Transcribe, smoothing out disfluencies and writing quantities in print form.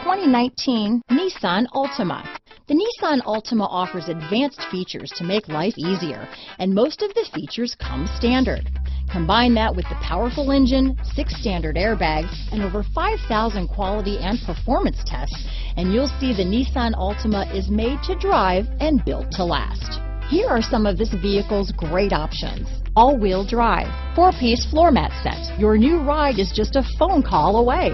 2019 Nissan Altima. The Nissan Altima offers advanced features to make life easier, and most of the features come standard. Combine that with the powerful engine, 6 standard airbags, and over 5,000 quality and performance tests, and you'll see the Nissan Altima is made to drive and built to last. Here are some of this vehicle's great options: all-wheel drive, 4-piece floor mat set. Your new ride is just a phone call away.